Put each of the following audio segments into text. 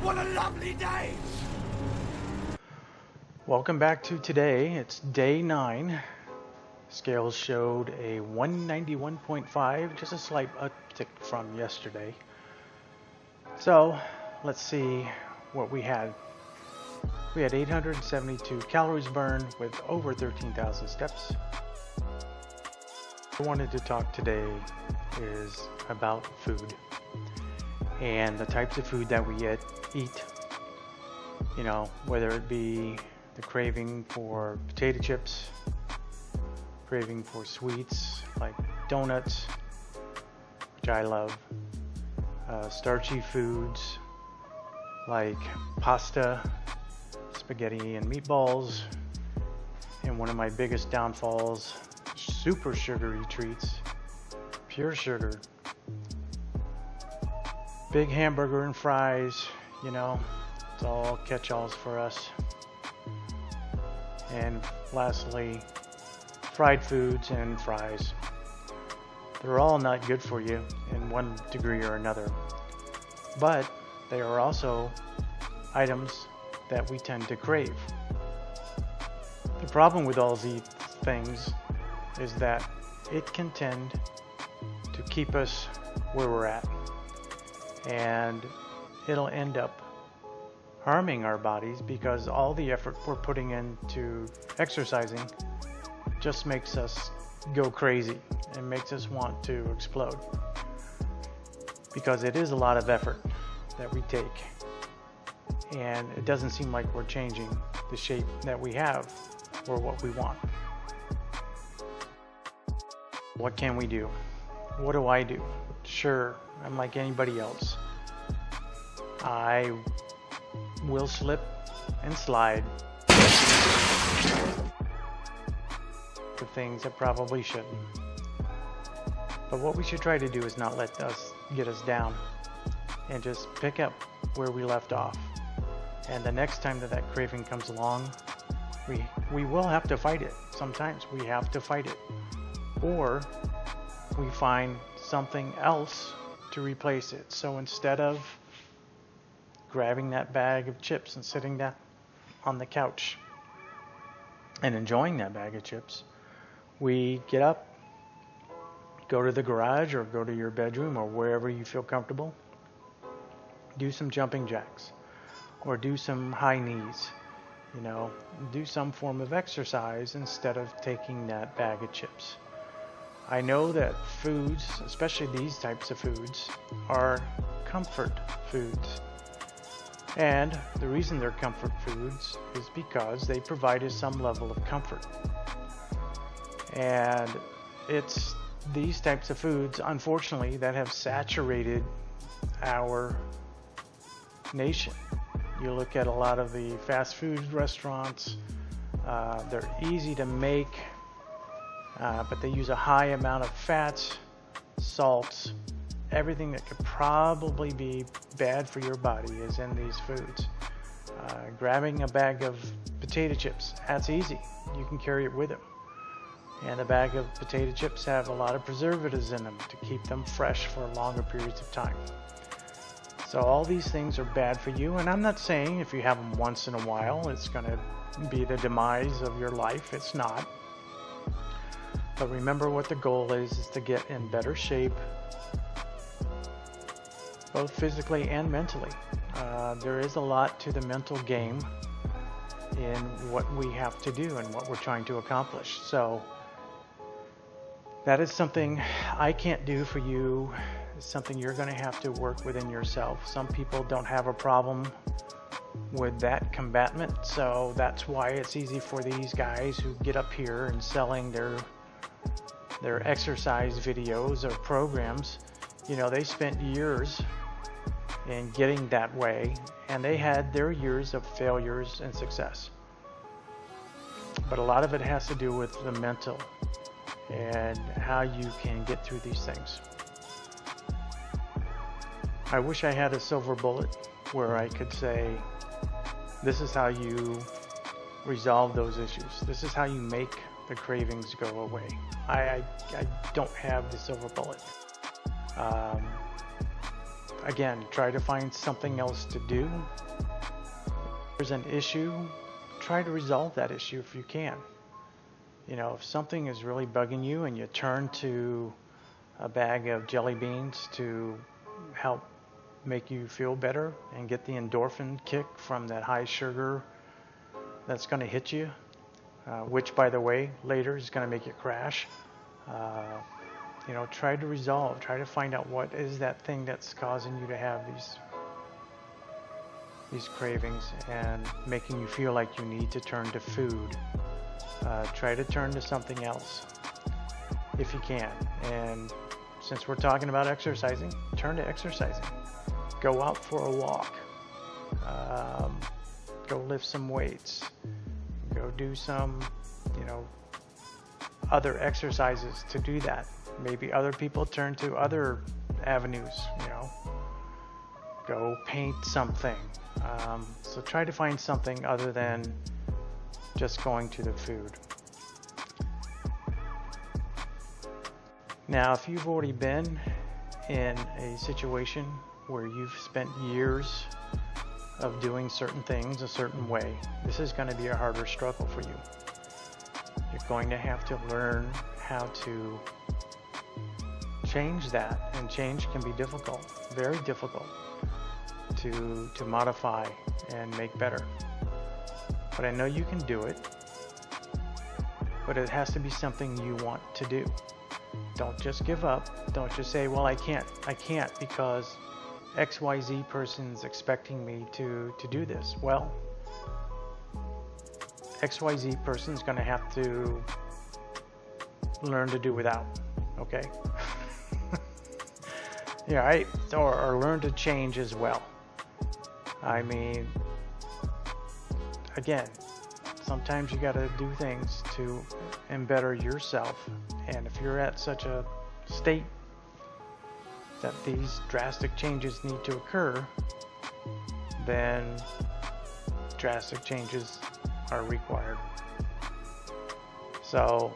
What a lovely day! Welcome back to today. It's day 9. Scales showed a 191.5, just a slight uptick from yesterday. So let's see what we had. We had 872 calories burned with over 13,000 steps. What I wanted to talk today is about food and the types of food that we eat. You know, whether it be the craving for potato chips, craving for sweets like donuts, which I love, starchy foods like pasta, spaghetti and meatballs, and one of my biggest downfalls, super sugary treats, pure sugar, big hamburger and fries, you know, it's all catch-alls for us. And lastly, fried foods and fries. They're all not good for you in one degree or another, but they are also items that we tend to crave. The problem with all these things is that it can tend to keep us where we're at, and it'll end up harming our bodies because all the effort we're putting into exercising just makes us go crazy and makes us want to explode, because it is a lot of effort that we take, and it doesn't seem like we're changing the shape that we have or what we want. What can we do? What do I do? Sure, I'm like anybody else. I will slip and slide to things that probably shouldn't. But what we should try to do is not let us get us down and just pick up where we left off. And the next time that craving comes along, we will have to fight it. Sometimes we have to fight it. Or we find something else to replace it. So instead of grabbing that bag of chips and sitting down on the couch and enjoying that bag of chips, we get up, go to the garage or go to your bedroom or wherever you feel comfortable, do some jumping jacks or do some high knees, you know, do some form of exercise instead of taking that bag of chips. I know that foods, especially these types of foods, are comfort foods. And the reason they're comfort foods is because they provide us some level of comfort. And it's these types of foods, unfortunately, that have saturated our nation. You look at a lot of the fast food restaurants, they're easy to make, but they use a high amount of fats, salts, everything that could probably be bad for your body is in these foods. Grabbing a bag of potato chips, that's easy. You can carry it with you. And a bag of potato chips have a lot of preservatives in them to keep them fresh for longer periods of time. So all these things are bad for you, and I'm not saying if you have them once in a while it's going to be the demise of your life. It's not. But remember what the goal is to get in better shape, both physically and mentally. There is a lot to the mental game in what we have to do and what we're trying to accomplish. So that is something I can't do for you. It's something you're going to have to work within yourself. Some people don't have a problem with that combatment, so that's why it's easy for these guys who get up here and selling their exercise videos or programs. You know, they spent years in getting that way, and they had their years of failures and success. But a lot of it has to do with the mental and how you can get through these things. I wish I had a silver bullet where I could say, this is how you resolve those issues. This is how you make the cravings go away. I don't have the silver bullet. again, try to find something else to do. If there's an issue, try to resolve that issue if you can. You know, if something is really bugging you and you turn to a bag of jelly beans to help make you feel better and get the endorphin kick from that high sugar that's going to hit you, which, by the way, later is going to make you crash. You know, try to find out what is that thing that's causing you to have these cravings and making you feel like you need to turn to food. Try to turn to something else if you can. And since we're talking about exercising, turn to exercising. Go out for a walk. Go lift some weights. Go do some, you know, other exercises to do that. Maybe other people turn to other avenues, you know. Go paint something. So try to find something other than just going to the food. Now, if you've already been in a situation where you've spent years of doing certain things a certain way, this is going to be a harder struggle for you. You're going to have to learn how to change that, and change can be difficult, very difficult to modify and make better. But I know you can do it, but it has to be something you want to do. Don't just give up. Don't just say, well, I can't because XYZ person's expecting me to do this. Well, XYZ person's going to have to learn to do without, okay? Yeah, right? Or learn to change as well. I mean, again, sometimes you got to do things to better yourself. And if you're at such a state that these drastic changes need to occur, then drastic changes are required. So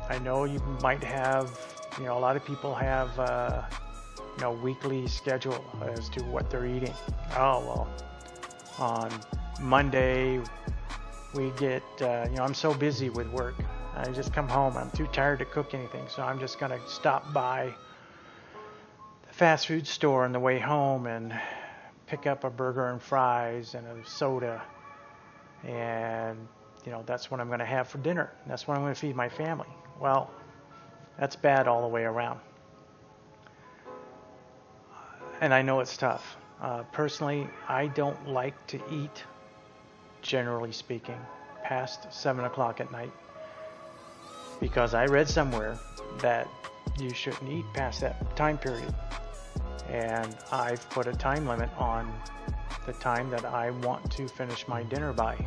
I know you might have, you know, a lot of people have, you know, weekly schedule as to what they're eating. Oh, well, on Monday we get, you know, I'm so busy with work. I just come home. I'm too tired to cook anything. So I'm just going to stop by the fast food store on the way home and pick up a burger and fries and a soda. And, you know, that's what I'm going to have for dinner. That's what I'm going to feed my family. Well, that's bad all the way around. And I know it's tough. Personally, I don't like to eat, generally speaking, past 7 o'clock at night, because I read somewhere that you shouldn't eat past that time period. And I've put a time limit on the time that I want to finish my dinner by.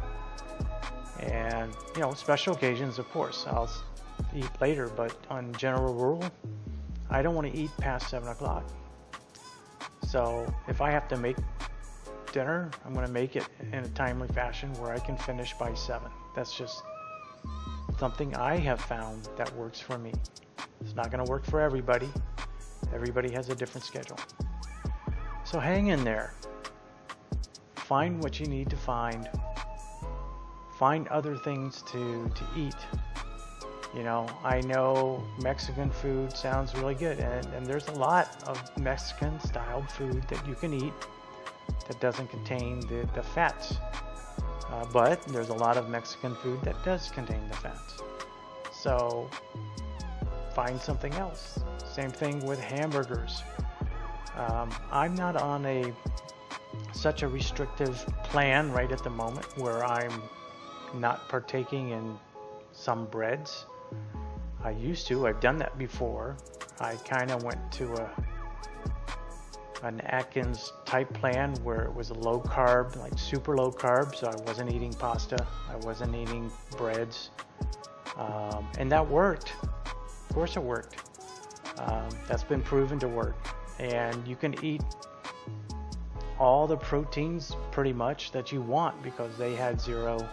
And, you know, special occasions, of course, I'll eat later, but on general rule, I don't want to eat past 7 o'clock. So if I have to make dinner, I'm going to make it in a timely fashion where I can finish by 7. That's just something I have found that works for me. It's not going to work for everybody. Everybody has a different schedule. So hang in there. Find what you need to find. Find other things to eat. You know, I know Mexican food sounds really good, and there's a lot of Mexican styled food that you can eat that doesn't contain the fats. But there's a lot of Mexican food that does contain the fats. So find something else. Same thing with hamburgers. I'm not on such a restrictive plan right at the moment where I'm not partaking in some breads. I used to. I've done that before. I kind of went to an Atkins type plan where it was a low carb, like super low carb, so I wasn't eating pasta, I wasn't eating breads, and that worked. Of course it worked. That's been proven to work. And you can eat all the proteins pretty much that you want because they had 0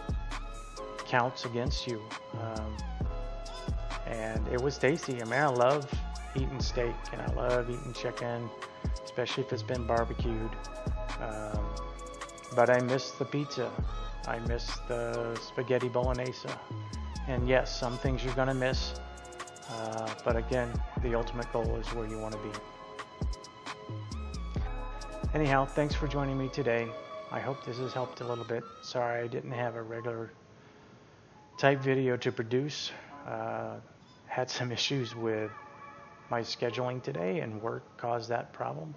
counts against you. And it was tasty. I mean, I love eating steak and I love eating chicken. especially if it's been barbecued. But I miss the pizza. I miss the spaghetti bolognese. And yes, some things you're gonna miss. But again, the ultimate goal is where you want to be. Anyhow, thanks for joining me today. I hope this has helped a little bit. Sorry I didn't have a regular type video to produce. Had some issues with my scheduling today, and work caused that problem.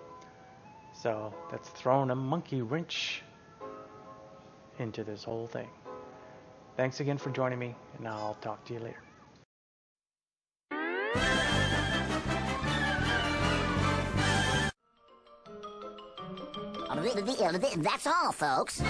So that's thrown a monkey wrench into this whole thing. Thanks again for joining me, and I'll talk to you later. That's all, folks.